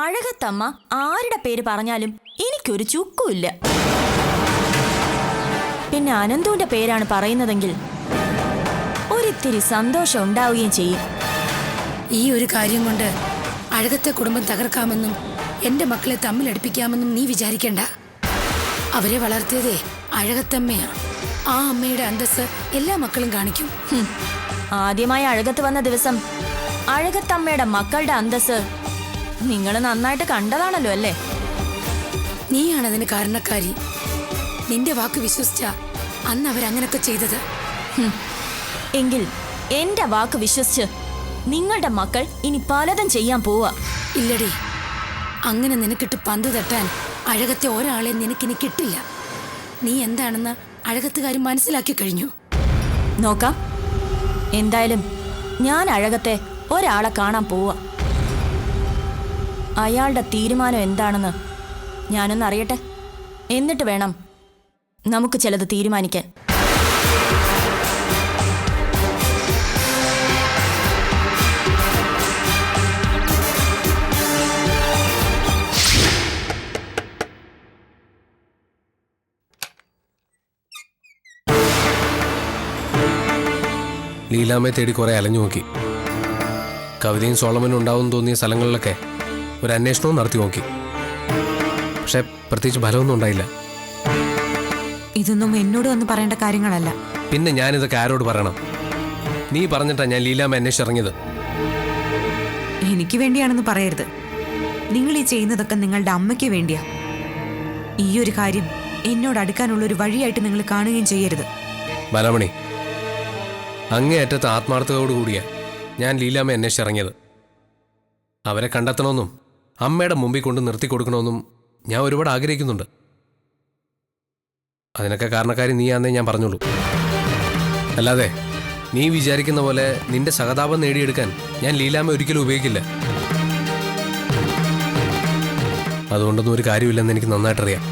അഴകത്തമ്മ ആരുടെ പേര് പറഞ്ഞാലും എനിക്കൊരു ചുക്കുമില്ല. പിന്നെ അനന്തുവിന്റെ പേരാണ് പറയുന്നതെങ്കിൽ ഒരിത്തിരി സന്തോഷം ഉണ്ടാവുകയും ചെയ്യും. ഈ ഒരു കാര്യം കൊണ്ട് അഴകത്തെ കുടുംബം തകർക്കാമെന്നും എന്റെ മക്കളെ തമ്മിലടുപ്പിക്കാമെന്നും നീ വിചാരിക്കണ്ട. അവരെ വളർത്തിയതേ അഴകത്തമ്മയാ. ആ അമ്മയുടെ അന്തസ് എല്ലാ മക്കളും കാണിക്കും. ആദ്യമായി അഴകത്ത് വന്ന ദിവസം അഴകത്തമ്മയുടെ മക്കളുടെ അന്തസ് നിങ്ങൾ നന്നായിട്ട് കണ്ടതാണല്ലോ അല്ലേ? നീയാണതിന് കാരണക്കാരി. നിന്റെ വാക്ക് വിശ്വസിച്ച അന്ന് അവരങ്ങനൊക്കെ ചെയ്തത്. എങ്കിൽ എന്റെ വാക്ക് വിശ്വസിച്ച് നിങ്ങളുടെ മക്കൾ ഇനി പലതും ചെയ്യാൻ പോവാ. ഇല്ലടി, അങ്ങനെ നിനക്കിട്ട് പന്ത് തട്ടാൻ അഴകത്തെ ഒരാളെ നിനക്കിനി കിട്ടില്ല. നീ എന്താണെന്ന് അഴകത്തുകാരും മനസ്സിലാക്കി കഴിഞ്ഞു. നോക്കാം. എന്തായാലും ഞാൻ അഴകത്തെ ഒരാളെ കാണാൻ പോവാ. അയാളുടെ തീരുമാനം എന്താണെന്ന് ഞാനൊന്ന് അറിയട്ടെ. എന്നിട്ട് വേണം നമുക്ക് ചിലത് തീരുമാനിക്കാൻ. ലീലാമ്മയെ തേടി കുറെ അലഞ്ഞു നോക്കി. കവിതയും സോളമനും ഉണ്ടാവും തോന്നിയ സ്ഥലങ്ങളിലൊക്കെ ഒരു അന്വേഷണവും നടത്തി നോക്കി. പക്ഷെ പ്രത്യേകിച്ച് ഫലമൊന്നും ഉണ്ടായില്ല. ഇതൊന്നും എന്നോട് വന്ന് പറയേണ്ട കാര്യങ്ങളല്ല. പിന്നെ ഞാനിതൊക്കെ ആരോട് പറയണം? നീ പറഞ്ഞിട്ടാ ഞാൻ ലീലാമ്മ അന്വേഷിച്ചിറങ്ങിയത്. എനിക്ക് വേണ്ടിയാണെന്ന് പറയരുത്. നിങ്ങൾ ഈ ചെയ്യുന്നതൊക്കെ നിങ്ങളുടെ അമ്മയ്ക്ക് വേണ്ടിയാ. ഈ ഒരു കാര്യം എന്നോട് അടുക്കാനുള്ളൊരു വഴിയായിട്ട് നിങ്ങൾ കാണുകയും ചെയ്യരുത്. ബാലാമണി, അങ്ങേയറ്റത്ത് ആത്മാർത്ഥതയോടുകൂടിയാ ഞാൻ ലീലാമ്മ അന്വേഷിച്ചിറങ്ങിയത്. അവരെ കണ്ടെത്തണമെന്നും അമ്മയുടെ മുമ്പിൽ കൊണ്ട് നിർത്തി കൊടുക്കണമെന്നും ഞാൻ ഒരുപാട് ആഗ്രഹിക്കുന്നുണ്ട്. അതിനൊക്കെ കാരണക്കാരി നീയാന്നേ ഞാൻ പറഞ്ഞോളൂ. അല്ലാതെ നീ വിചാരിക്കുന്ന പോലെ നിന്റെ സഹതാപം നേടിയെടുക്കാൻ ഞാൻ ലീലാമ്മ ഒരിക്കലും ഉപയോഗിക്കില്ല. അതുകൊണ്ടൊന്നും ഒരു കാര്യമില്ലെന്ന് എനിക്ക് നന്നായിട്ടറിയാം.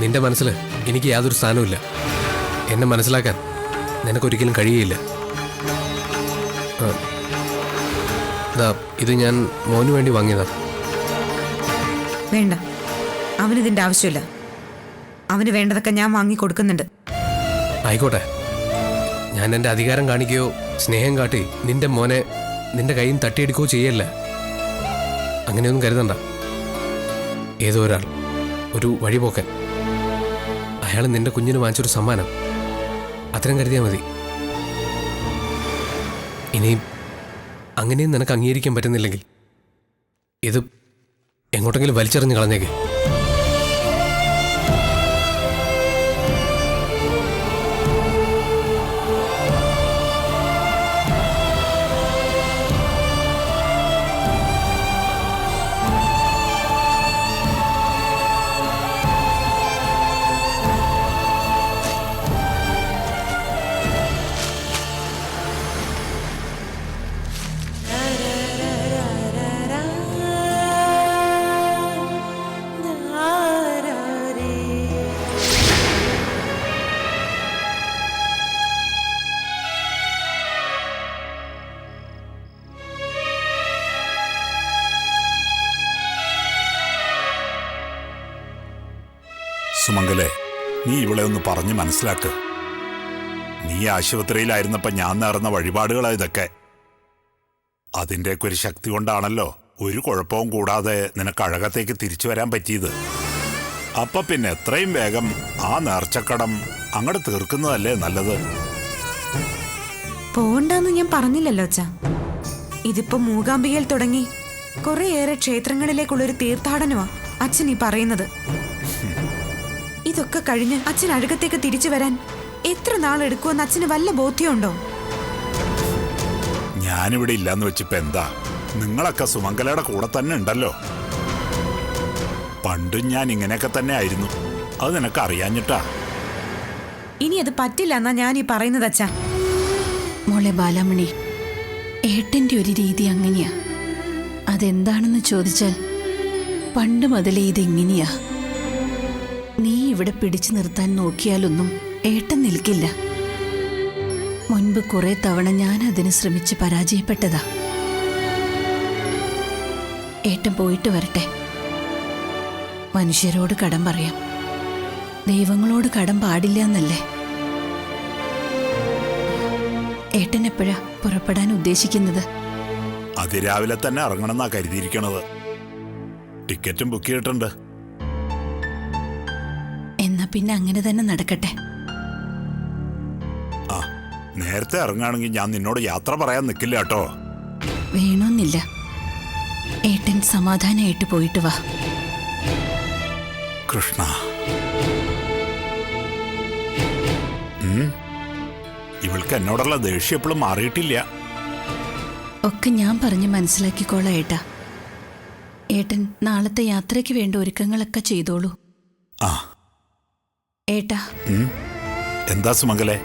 നിന്റെ മനസ്സിൽ എനിക്ക് യാതൊരു സ്ഥാനവുമില്ല. എന്നെ മനസ്സിലാക്കാൻ നിനക്കൊരിക്കലും കഴിയുകയില്ല. ഇത് ഞാൻ മോന് വേണ്ടി വാങ്ങിയതാ. വേണ്ട, അവനിതിന്റെ ആവശ്യമില്ല. അവന് വേണ്ടതൊക്കെ ഞാൻ വാങ്ങി കൊടുക്കുന്നുണ്ട്. ആയിക്കോട്ടെ, ഞാൻ എൻ്റെ അധികാരം കാണിക്കുകയോ സ്നേഹം കാട്ടി നിന്റെ മോനെ നിന്റെ കയ്യിൽ നിന്ന് തട്ടിയെടുക്കുകയോ ചെയ്യല്ല. അങ്ങനെയൊന്നും കരുതണ്ട. ഏതോ ഒരാൾ, ഒരു വഴിപോക്കൻ, അയാൾ നിന്റെ കുഞ്ഞിന് വാങ്ങിച്ചൊരു സമ്മാനം, അത്രയും കരുതിയാൽ മതി. ഇനി അങ്ങനെയും നിനക്ക് അംഗീകരിക്കാൻ പറ്റുന്നില്ലെങ്കിൽ ഇത് എങ്ങോട്ടെങ്കിലും വലിച്ചെറിഞ്ഞ് കളഞ്ഞേക്ക്. സുമംഗലേ, നീ ഇവളെ ഒന്ന് പറഞ്ഞ് മനസ്സിലാക്ക്. നീ ആശുപത്രിയിലായിരുന്നപ്പോ ഞാൻ നേർന്ന വഴിപാടുകളാ ഇതൊക്കെ. അതിൻ്റെയൊക്കെ ഒരു ശക്തി കൊണ്ടാണല്ലോ ഒരു കുഴപ്പവും കൂടാതെ നിനക്ക് അഴകത്തേക്ക് തിരിച്ചു വരാൻ പറ്റിയത്. അപ്പൊ പിന്നെ എത്രയും വേഗം ആ നേർച്ചക്കടം അങ്ങോട്ട് തീർക്കുന്നതല്ലേ നല്ലത്. പോണ്ടെന്ന് ഞാൻ പറഞ്ഞില്ലല്ലോ അച്ഛാ. ഇതിപ്പോ മൂകാംബികയിൽ തുടങ്ങി കുറേയേറെ ക്ഷേത്രങ്ങളിലേക്കുള്ളൊരു തീർത്ഥാടനമാ അച്ഛൻ ഈ പറയുന്നത്. ഇതൊക്കെ കഴിഞ്ഞ് അച്ഛൻ അഴകത്തേക്ക് തിരിച്ചു വരാൻ എത്ര നാളെടുക്കുമെന്ന് അച്ഛന് വല്ല ബോധ്യമുണ്ടോ? ഞാനിവിടെ ഇല്ലാന്ന് വെച്ചിപ്പോ എന്താ? നിങ്ങളൊക്കെ സുമംഗലയുടെ കൂടെ തന്നെ ഉണ്ടല്ലോ. പണ്ടും ഞാൻ ഇങ്ങനെയൊക്കെ തന്നെ ആയിരുന്നു. അത് നിനക്ക് അറിയാഞ്ഞിട്ടാ. ഇനി അത് പറ്റില്ല എന്നാ ഞാൻ ഈ പറയുന്നത് അച്ഛാ. മോളെ ബാലാമണി, ഏട്ടൻ്റെ ഒരു രീതി അങ്ങനെയാ. അതെന്താണെന്ന് ചോദിച്ചാൽ പണ്ട് മുതലേ ഇതെങ്ങനെയാ. നീ ഇവിടെ പിടിച്ചു നിർത്താൻ നോക്കിയാലൊന്നും ഏട്ടൻ നിൽക്കില്ല. മുൻപ് കുറെ തവണ ഞാൻ അതിന് ശ്രമിച്ച് പരാജയപ്പെട്ടതാ. ഏട്ടൻ പോയിട്ട് വരട്ടെ. മനുഷ്യരോട് കടം പറയാം, ദൈവങ്ങളോട് കടം പാടില്ല എന്നല്ലേ? ഏട്ടൻ എപ്പോഴാ പുറപ്പെടാൻ ഉദ്ദേശിക്കുന്നത്? അതിരാവിലെ തന്നെ ഇറങ്ങണമെന്നാ കരുതിയിരിക്കണത്. ടിക്കറ്റും ബുക്ക് ചെയ്തിട്ടുണ്ട്. എന്നാ പിന്നെ അങ്ങനെ തന്നെ നടക്കട്ടെ. ആ, നേരത്തെ ഇറങ്ങുകയാണെങ്കിൽ ഞാൻ നിന്നോട് യാത്ര പറയാൻ നിൽക്കില്ല കേട്ടോ. വേണമെന്നില്ല. ഏട്ടൻ സമാധാനമായിട്ട് പോയിട്ട് വാ. കൃഷ്ണ, ഇവൾക്ക് എന്നോടുള്ള ദേഷ്യം എപ്പോഴും മാറിയിട്ടില്ല. ഒക്കെ ഞാൻ പറഞ്ഞ് മനസ്സിലാക്കിക്കോളാം ഏട്ടാ. ഏട്ടൻ നാളത്തെ യാത്രയ്ക്ക് വേണ്ട ഒരുക്കങ്ങളൊക്കെ ചെയ്തോളൂ. ആ, ഏട്ടാ, എന്താ സുമംഗലേ?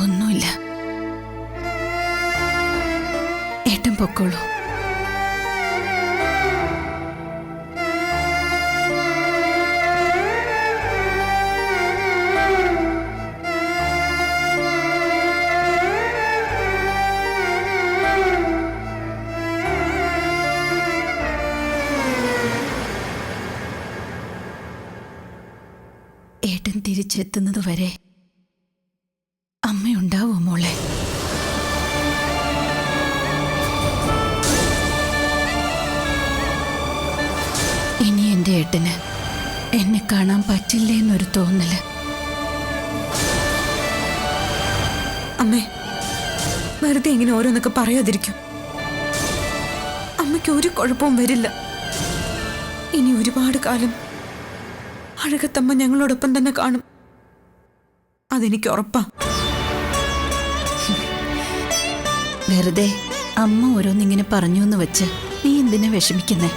ഒന്നുമില്ല. ഏട്ടൻ പൊക്കോളൂ. ഏട്ടൻ തിരിച്ചെത്തുന്നത് വരെ അമ്മയുണ്ടാവോ മോളെ? ഇനി എൻ്റെ ഏട്ടന് എന്നെ കാണാൻ പറ്റില്ലേ എന്നൊരു തോന്നല്. അമ്മേ, വെറുതെ ഇങ്ങനെ ഓരോന്നൊക്കെ പറയാതിരിക്കും. അമ്മയ്ക്ക് ഒരു കുഴപ്പവും വരില്ല. ഇനി ഒരുപാട് കാലം അഴകത്തമ്മ ഞങ്ങളോടൊപ്പം തന്നെ കാണും. അതെനിക്ക് ഉറപ്പാ. വെറുതെ അമ്മ ഓരോന്നിങ്ങനെ പറഞ്ഞു എന്ന് വെച്ച് നീ എന്തിനാ വിഷമിക്കുന്നേ?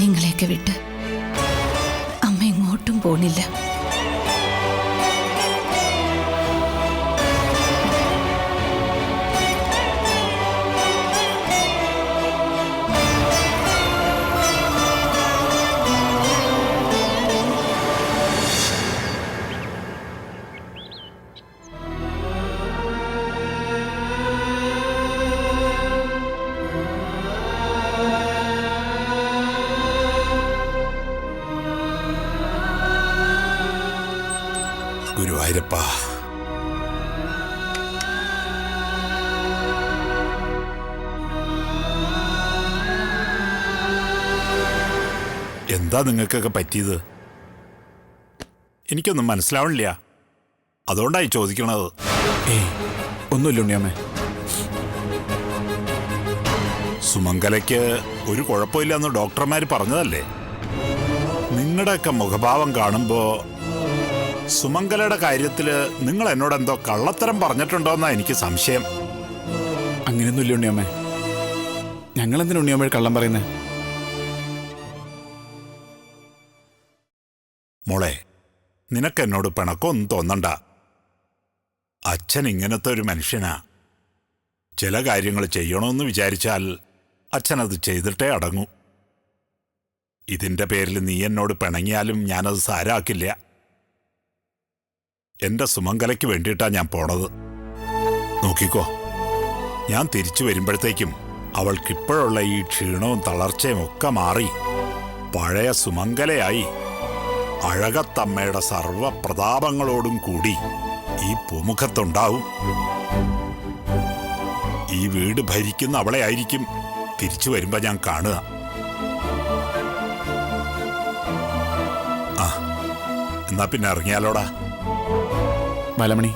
നിങ്ങളെയൊക്കെ വിട്ട് അമ്മ എങ്ങോട്ടും പോണില്ല. ഗുരുവായൂരപ്പ, എന്താ നിങ്ങൾക്കൊക്കെ പറ്റിയത്? എനിക്കൊന്നും മനസ്സിലാവണില്ല. അതുകൊണ്ടായി ചോദിക്കണത്. ഒന്നുമില്ല ഉണ്ണിയമ്മേ. സുമംഗലയ്ക്ക് ഒരു കുഴപ്പമില്ലെന്ന് ഡോക്ടർമാർ പറഞ്ഞതല്ലേ? നിങ്ങളുടെയൊക്കെ മുഖഭാവം കാണുമ്പോ സുമംഗലയുടെ കാര്യത്തില് നിങ്ങൾ എന്നോട് എന്തോ കള്ളത്തരം പറഞ്ഞിട്ടുണ്ടോന്നാ എനിക്ക് സംശയം. അങ്ങനെയൊന്നുമില്ല ഉണ്ണിയമ്മേ. ഞങ്ങളെന്തിനാ ഉണ്ണിയമ്മ കള്ളം പറയുന്നേ? മോളെ, നിനക്കെന്നോട് പിണക്കൊന്നും തോന്നണ്ട. അച്ഛൻ ഇങ്ങനത്തെ ഒരു മനുഷ്യനാ. ചില കാര്യങ്ങൾ ചെയ്യണമെന്ന് വിചാരിച്ചാൽ അച്ഛനത് ചെയ്തിട്ടേ അടങ്ങൂ. ഇതിന്റെ പേരിൽ നീ എന്നോട് പിണങ്ങിയാലും ഞാനത് സാരാക്കില്ല. എന്റെ സുമംഗലയ്ക്ക് വേണ്ടിയിട്ടാ ഞാൻ പോണത്. നോക്കിക്കോ, ഞാൻ തിരിച്ചു വരുമ്പോഴത്തേക്കും അവൾക്കിപ്പോഴുള്ള ഈ ക്ഷീണവും തളർച്ചയും ഒക്കെ മാറി പഴയ സുമംഗലയായി അഴകത്തമ്മയുടെ സർവപ്രതാപങ്ങളോടും കൂടി ഈ പൂമുഖത്തുണ്ടാവും. ഈ വീട് ഭരിക്കുന്ന അവളെ ആയിരിക്കും തിരിച്ചു വരുമ്പോ ഞാൻ കാണുക. ആ, എന്നാ പിന്നെ ഇറങ്ങിയാലോടാ. ബാലമണി,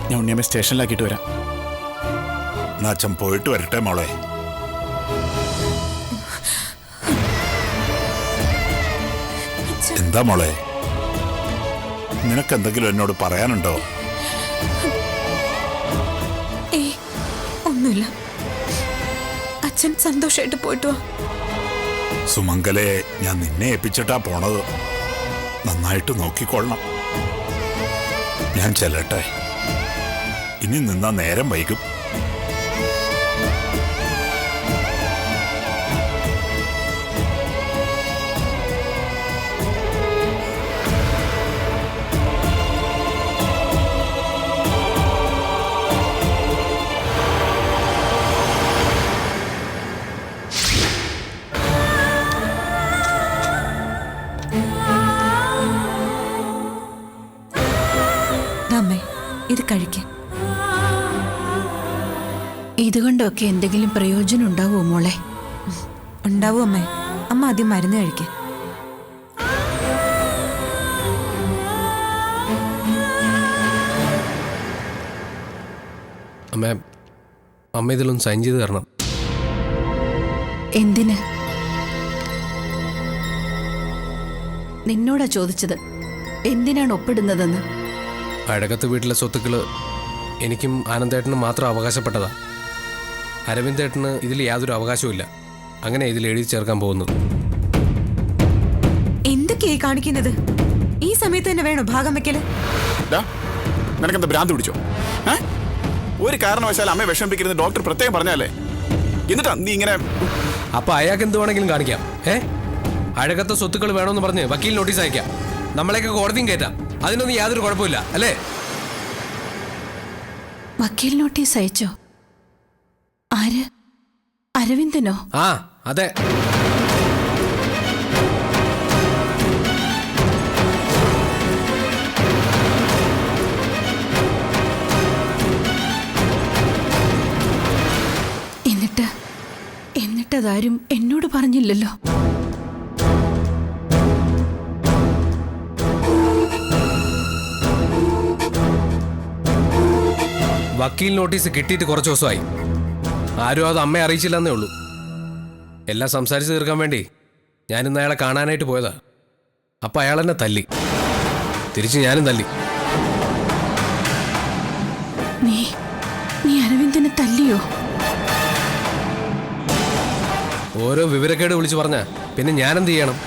ഞാൻ ഉണ്ണിയമ്മ സ്റ്റേഷനിലാക്കിയിട്ട് വരാം. എന്നാ അച്ഛൻ പോയിട്ട് വരട്ടെ മോളെ. എന്താ മോളെ, നിനക്കെന്തെങ്കിലും എന്നോട് പറയാനുണ്ടോ? ഒന്നുമില്ല. അച്ഛൻ സന്തോഷമായിട്ട് പോയിട്ട് വാ. സുമംഗലെ, ഞാൻ നിന്നെ ഏൽപ്പിച്ചിട്ടാ പോണത്. നന്നായിട്ട് നോക്കിക്കൊള്ളണം. ഞാൻ ചെല്ലട്ടെ. ഇനി നിന്നാ നേരം വൈകും. എന്താ അമ്മേ, ഇത് കഴിക്ക. ഇതുകൊണ്ടൊക്കെ എന്തെങ്കിലും പ്രയോജനം ഉണ്ടാവുമോ മോളെ? ഉണ്ടാവും അമ്മേ. അമ്മ ആദ്യം മരുന്ന് കഴിക്ക. അമ്മ ഇതിലൊന്ന് സൈൻ ചെയ്ത് തരണം. എന്തിന്? നിന്നോടാ ചോദിച്ചത് എന്തിനാണ് ഒപ്പിടുന്നതെന്ന്. അഴകത്ത് വീട്ടിലെ സ്വത്തുക്കള് എനിക്കും ആനന്ദേട്ടനും മാത്രം അവകാശപ്പെട്ടതാ. അരവിന്ദേട്ടന് ഇതിൽ യാതൊരു അവകാശവും. അങ്ങനെ ഇതിൽ എഴുതി ചേർക്കാൻ പോകുന്നത്. എന്തൊക്കെയായി കാണിക്കുന്നത്? ഈ സമയത്ത് തന്നെ വേണോ ഭാഗം വെക്കല്? നിനക്കെന്താ ഭ്രാന്ത് പിടിച്ചോ? ഒരു കാരണവശാൽ അമ്മയെ വിഷമിപ്പിക്കരുത് ഡോക്ടർ പ്രത്യേകം പറഞ്ഞാലേ. എന്നിട്ടാ നീ ഇങ്ങനെ? അപ്പൊ അയാൾക്ക് എന്ത് വേണമെങ്കിലും കാണിക്കാം. അഴകത്തെ സ്വത്തുക്കൾ വേണമെന്ന് പറഞ്ഞ് വക്കീൽ നോട്ടീസ് അയക്കാം. നമ്മളെയൊക്കെ കോടതിയും കയറ്റാം. അതിനൊന്നും യാതൊരു കുഴപ്പമില്ല അല്ലേ? വക്കീൽ നോട്ടീസ് അയച്ചോ? ആര്? അരവിന്ദനോ? ആ അതെ. എന്നിട്ടതാരും എന്നോട് പറഞ്ഞില്ലല്ലോ. വക്കീൽ നോട്ടീസ് കിട്ടിയിട്ട് കുറച്ച് ദിവസമായി. ആരും അത് അമ്മയെ അറിയിച്ചില്ലെന്നേ ഉള്ളൂ. എല്ലാം സംസാരിച്ച് തീർക്കാൻ വേണ്ടി ഞാനിന്ന് അയാളെ കാണാനായിട്ട് പോയതാ. അപ്പം അയാൾ എന്നെ തല്ലി. തിരിച്ച് ഞാനും തല്ലി. നീ അരവിന്ദനെ തല്ലിയോ? ഓരോ വിവരക്കേട് വിളിച്ചു പറഞ്ഞ പിന്നെ ഞാനെന്ത് ചെയ്യണം?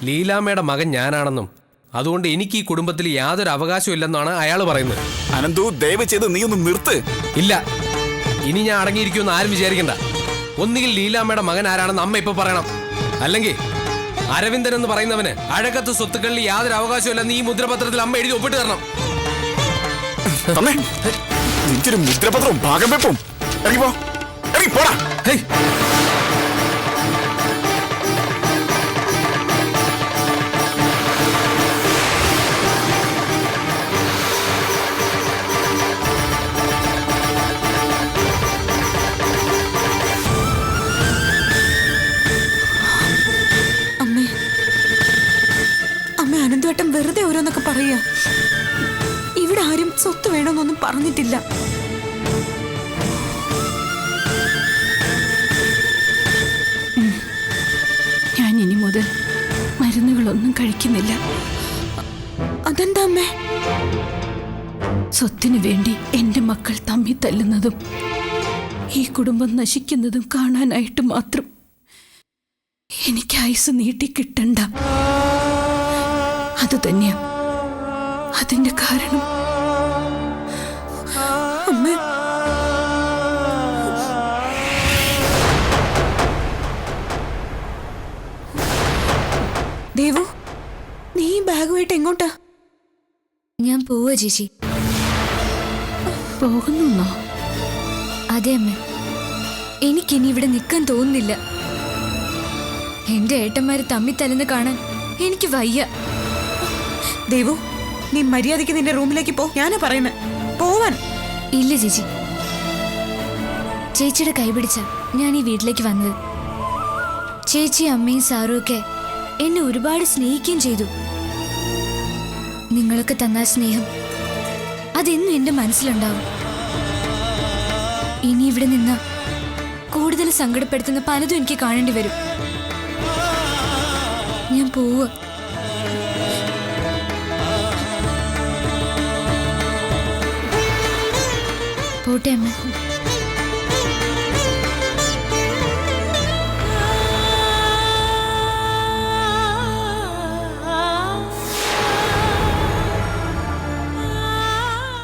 ലീലാമ്മയുടെ മകൻ ഞാനാണെന്നും അതുകൊണ്ട് എനിക്ക് ഈ കുടുംബത്തിൽ യാതൊരു അവകാശവും ഇല്ലെന്നാണ് അയാൾ പറയുന്നത്. അനന്തു, ദയവ് ചെയ്ത് നീ ഒന്ന് നിർത്ത്. ഇല്ല, ഇനി ഞാൻ അടങ്ങിയിരിക്കുമെന്ന് ആരും വിചാരിക്കണ്ട. ഒന്നുകിൽ ലീലാമ്മയുടെ മകൻ ആരാണെന്ന് അമ്മ ഇപ്പൊ പറയണം, അല്ലെങ്കിൽ അരവിന്ദൻ എന്ന് പറയുന്നവന് അഴകത്ത് സ്വത്തുക്കളിൽ യാതൊരു അവകാശവും ഇല്ലെന്ന് ഈ മുദ്രപത്രത്തിൽ അമ്മ എഴുതി ഒപ്പിട്ട് തരണം. മുദ്രപത്രവും ഭാഗം വെപ്പും പോടാ. അനന്തവട്ടം വെറുതെ ഓരോന്നൊക്കെ പറയുക. ഇവിടെ ആരും സ്വത്ത് വേണമെന്നൊന്നും പറഞ്ഞിട്ടില്ല. ഞാൻ ഇനി മുതൽ മരുന്നുകളൊന്നും കഴിക്കുന്നില്ല. അതെന്താ അമ്മേ? സ്വത്തിനു വേണ്ടി എന്റെ മക്കൾ തമ്മിൽ തല്ലുന്നതും ഈ കുടുംബം നശിക്കുന്നതും കാണാനായിട്ട് മാത്രം എനിക്ക് ആയുസ് നീട്ടിക്കിട്ടണ്ട. അത് തന്നെയാ അതിന്റെ കാരണം. അമ്മ, ദേവു, നീ ബാഗുമായിട്ട് എങ്ങോട്ടാ? ഞാൻ പോവാ ചേച്ചി. പോകുന്നോ? അതെ അമ്മ, എനിക്കിനി ഇവിടെ നിൽക്കാൻ തോന്നുന്നില്ല. എന്റെ ഏട്ടന്മാര് തമ്മിൽ തല്ലെന്ന് കാണാൻ എനിക്ക് വയ്യ. ദേവു, നീ മര്യാദയ്ക്ക് നിന്റെ റൂമിലേക്ക് പോ. ഞാനാ പറയുന്നത്, പോവാൻ. ഇല്ല ചേച്ചി, ചേച്ചിയുടെ കൈപിടിച്ച ഞാൻ ഈ വീട്ടിലേക്ക് വന്നത്. ചേച്ചി, അമ്മയും സാറും ഒക്കെ എന്നെ ഒരുപാട് സ്നേഹിക്കുകയും ചെയ്തു. നിങ്ങളൊക്കെ തന്ന സ്നേഹം അതെന്നും എന്റെ മനസ്സിലുണ്ടാവും. ഇനി ഇവിടെ നിന്ന് കൂടുതൽ സങ്കടപ്പെടുത്തുന്ന പലതും എനിക്ക് കാണേണ്ടി വരും. ഞാൻ പോവുക. പോട്ടെ അമ്മ.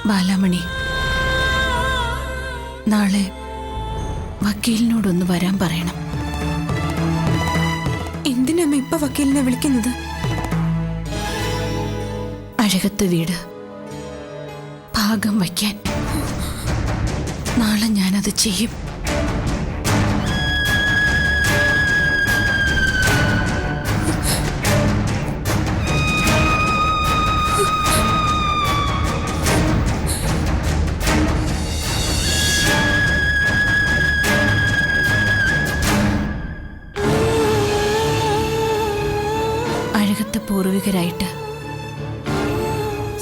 ബാലാമണി, നാളെ വക്കീലിനോടൊന്ന് വരാൻ പറയണം. എന്തിനമ്മ ഇപ്പൊ വക്കീലിനെ വിളിക്കുന്നത്? അഴകത്ത് വീട് ഭാഗം വയ്ക്കാൻ നാളെ ഞാനത് ചെയ്യും. പൂർവികരായിട്ട്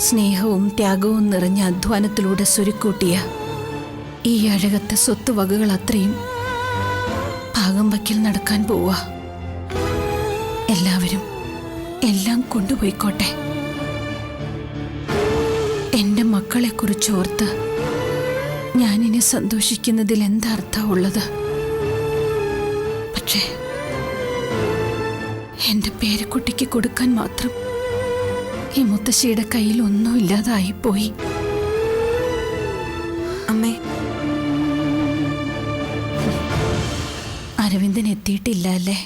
സ്നേഹവും ത്യാഗവും നിറഞ്ഞ അധ്വാനത്തിലൂടെ സ്വരുക്കൂട്ടിയ ഈ അഴകത്തെ സ്വത്തുവകകൾ അത്രയും ഭാഗം വയ്ക്കൽ നടക്കാൻ പോവാ. എല്ലാവരും എല്ലാം കൊണ്ടുപോയിക്കോട്ടെ. എൻ്റെ മക്കളെക്കുറിച്ച് ഓർത്ത് ഞാനിനി സന്തോഷിക്കുന്നതിൽ എന്താ അർത്ഥമുള്ളത്? പക്ഷേ എൻ്റെ പേരക്കുട്ടിക്ക് കൊടുക്കാൻ മാത്രം ഈ മുത്തശ്ശിയുടെ കയ്യിൽ ഒന്നും ഇല്ലാതായിപ്പോയി. അമ്മേ, അരവിന്ദൻ എത്തിയിട്ടില്ല അല്ലേ?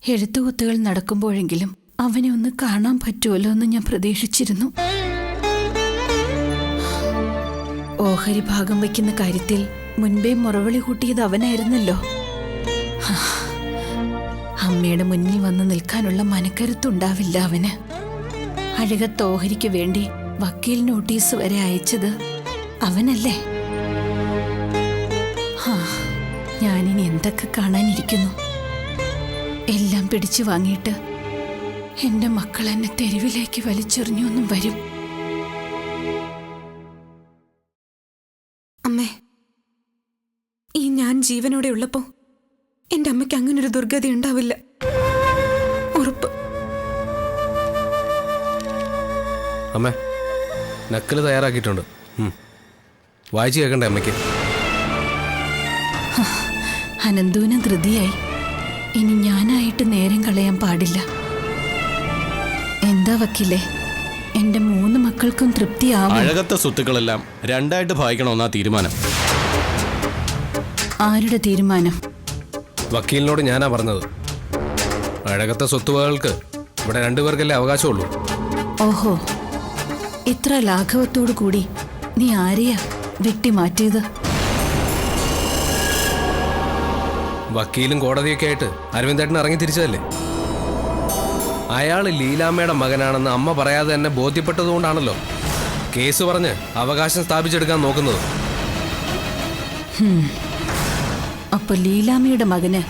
എഴുത്തുകുത്തുകൾ നടക്കുമ്പോഴെങ്കിലും അവനെ ഒന്ന് കാണാൻ പറ്റുമല്ലോ എന്ന് ഞാൻ പ്രതീക്ഷിച്ചിരുന്നു. ഓഹരി ഭാഗം വയ്ക്കുന്ന കാര്യത്തിൽ മുൻപേ മുറവിളി കൂട്ടിയത് അവനായിരുന്നല്ലോ. അമ്മയുടെ മുന്നിൽ വന്ന് നിൽക്കാനുള്ള മനക്കരുത്തുണ്ടാവില്ല അവന്. അഴകത്ത് ഓഹരിക്ക് വേണ്ടി വക്കീൽ നോട്ടീസ് വരെ അയച്ചത് അവനല്ലേ? ഞാനിനി എന്തൊക്കെ കാണാനിരിക്കുന്നു. എല്ലാം പിടിച്ചു വാങ്ങിയിട്ട് എൻ്റെ മക്കൾ എന്നെ തെരുവിലേക്ക് വലിച്ചെറിഞ്ഞു എന്നും വരും. അമ്മേ, ഈ ഞാൻ ജീവനോടെ ഉള്ളപ്പോ എൻ്റെ അമ്മയ്ക്ക് അങ്ങനൊരു ദുർഗതി ഉണ്ടാവില്ല, ഉറപ്പ്. അമ്മേ, നക്കല് തയ്യാറാക്കിയിട്ടുണ്ട്. വായിച്ചു കേൾക്കണ്ടേ അമ്മയ്ക്ക്? അനന്തൂനും ധൃതിയായി. ഇനി ഞാനായിട്ട് നേരം കളയാൻ പാടില്ല. എന്താ വക്കീലേ, എൻ്റെ 3 മക്കൾക്കും തൃപ്തിയാവും. അഴകത്തെ സ്വത്തുക്കളെല്ലാം രണ്ടായിട്ട് ഭാഗിക്കണമെന്നാ തീരുമാനം. ആരുടെ തീരുമാനം? വക്കീലിനോട് ഞാനാ പറഞ്ഞത്. അഴകത്തെ സ്വത്തുവകൾക്ക് ഇവിടെ 2 പേർക്കല്ലേ അവകാശമുള്ളൂ. ഓഹോ, ഇത്ര ലാഘവത്തോടു കൂടി നീ ആരെയാ വെട്ടിമാറ്റിയത്? വക്കീലും കോടതിയൊക്കെ ആയിട്ട് അരവിന്ദേട്ടൻ ഇറങ്ങി തിരിച്ചതല്ലേ. അയാൾ ലീലാമ്മയുടെ മകനാണെന്ന് അമ്മ പറയാതെ തന്നെ ബോധ്യപ്പെട്ടതുകൊണ്ടാണല്ലോ കേസ് പറഞ്ഞ് അവകാശം സ്ഥാപിച്ചെടുക്കാൻ നോക്കുന്നത്. അപ്പൊ ലീലാമ്മയുടെ മകന്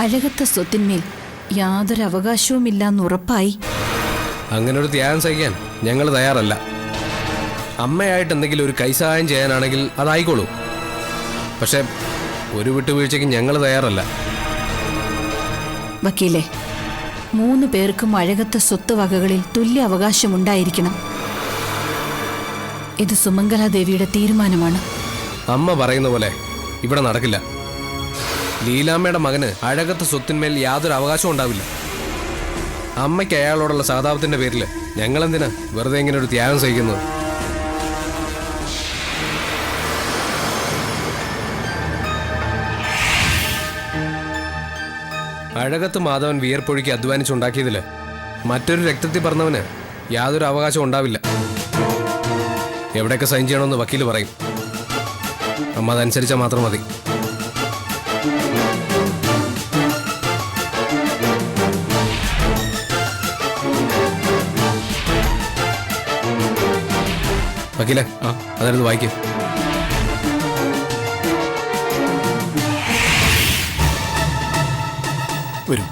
അഴകത്തെ സ്വത്തിന്മേൽ യാതൊരു അവകാശവുമില്ലാന്ന് ഉറപ്പായി. അങ്ങനെ ഒരു ത്യാഗം സഹിക്കാൻ ഞങ്ങൾ തയ്യാറല്ല. അമ്മയായിട്ട് എന്തെങ്കിലും ഒരു കൈസഹായം ചെയ്യാനാണെങ്കിൽ അതായിക്കോളൂ. പക്ഷെ ഒരു വിട്ടുവീഴ്ചയ്ക്ക് ഞങ്ങൾ തയ്യാറല്ല. വക്കീലെ, 3 പേർക്കും അഴകത്തെ സ്വത്തുവകകളിൽ തുല്യ അവകാശമുണ്ടായിരിക്കണം. ഇത് സുമംഗലാദേവിയുടെ തീരുമാനമാണ്. അമ്മ പറയുന്ന പോലെ ഇവിടെ നടക്കില്ല. ലീലാമ്മയുടെ മകന് അഴകത്തെ സ്വത്തിന്മേൽ യാതൊരു അവകാശവും ഉണ്ടാവില്ല. അമ്മയ്ക്ക് അയാളോടുള്ള സഹതാപത്തിന്റെ പേരിൽ ഞങ്ങളെന്തിനാ വെറുതെ ഇങ്ങനെ ഒരു ത്യാഗം സഹിക്കുന്നത്? അഴകത്ത് മാധവൻ വിയർപ്പൊഴുക്കി അധ്വാനിച്ചുണ്ടാക്കിയതില് മറ്റൊരു രക്തത്തിൽ പറഞ്ഞവന് യാതൊരു അവകാശവും ഉണ്ടാവില്ല. എവിടെയൊക്കെ സൈൻ ചെയ്യണമെന്ന് വക്കീല് പറയും. അമ്മ അതനുസരിച്ചാൽ മാത്രം മതി. വക്കീലെ, അതായിരുന്നു വായിക്കും. വരും.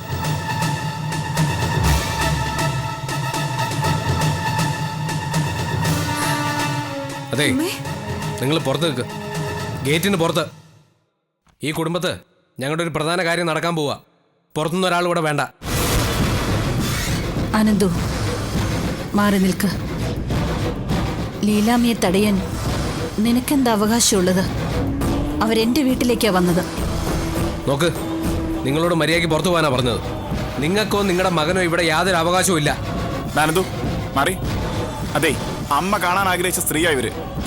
അതെ, നിങ്ങൾ പുറത്ത് നിൽക്ക്. ഗേറ്റിന് പുറത്ത്. ഈ കുടുംബത്ത് ഞങ്ങളുടെ ഒരു പ്രധാന കാര്യം നടക്കാൻ പോവാ. പുറത്തുനിന്ന് ഒരാൾ ഇവിടെ വേണ്ട. അനന്തു, മാറി നിൽക്ക്. ലീലാമ്മയെ തടയാൻ നിനക്കെന്താ അവകാശമുള്ളത്? അവരെന്റെ വീട്ടിലേക്കാ വന്നത്. നോക്ക്, നിങ്ങളോട് മര്യാദയ്ക്ക് പുറത്തു പോകാനാ പറഞ്ഞത്. നിങ്ങൾക്കോ നിങ്ങളുടെ മകനോ ഇവിടെ യാതൊരു അവകാശവും ഇല്ല. നാനന്ദു, മാറി. അതെ, അമ്മ കാണാൻ ആഗ്രഹിച്ച സ്ത്രീയാ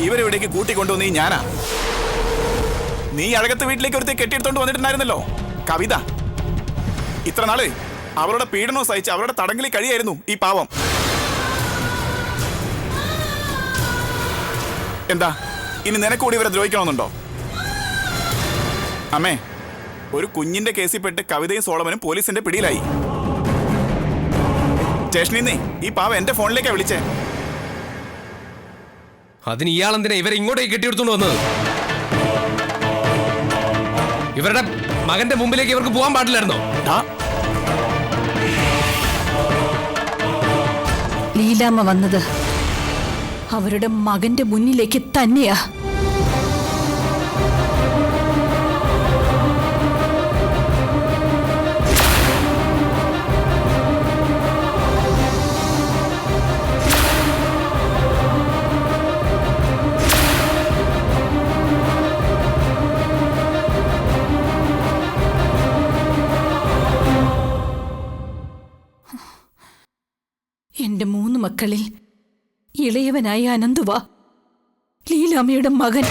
ഇവരിവിടേക്ക് കൂട്ടിക്കൊണ്ടുവന്ന് ഞാനാ. നീ അഴകത്ത് വീട്ടിലേക്ക് ഒരുത്തെ കെട്ടിയെടുത്തോണ്ട് വന്നിട്ടുണ്ടായിരുന്നല്ലോ, കവിത. ഇത്ര നാള് അവരുടെ പീഡനവും സഹിച്ച് അവരുടെ തടങ്കലിൽ കഴിയായിരുന്നു ഈ പാവം. എന്താ ഇനി നിനക്കൂടി ഇവരെ ദ്രോഹിക്കണമെന്നുണ്ടോ? അമ്മേ, ഒരു കുഞ്ഞിന്റെ കേസിൽ പെട്ട് കവിതയും സോളമനും പോലീസിന്റെ പിടിയിലായി. സ്റ്റേഷനിൽ നിന്നേ ഈ പാവ എന്റെ ഫോണിലേക്കാ വിളിച്ചേ. അതിന് ഇയാളെന്തിനാ ഇവരെ ഇങ്ങോട്ടേക്ക് കെട്ടിയെടുത്തോണ്ട് വന്നത്? ഇവരുടെ മകന്റെ മുമ്പിലേക്ക് ഇവർക്ക് പോകാൻ പാടില്ലായിരുന്നോ? ലീലാമ്മ വന്നത് അവരുടെ മകന്റെ മുന്നിലേക്ക് തന്നെയാ. എന്റെ 3 മക്കളിൽ ഇളയവനായ അനന്തുവാ ലീലാമ്മയുടെ മകൻ.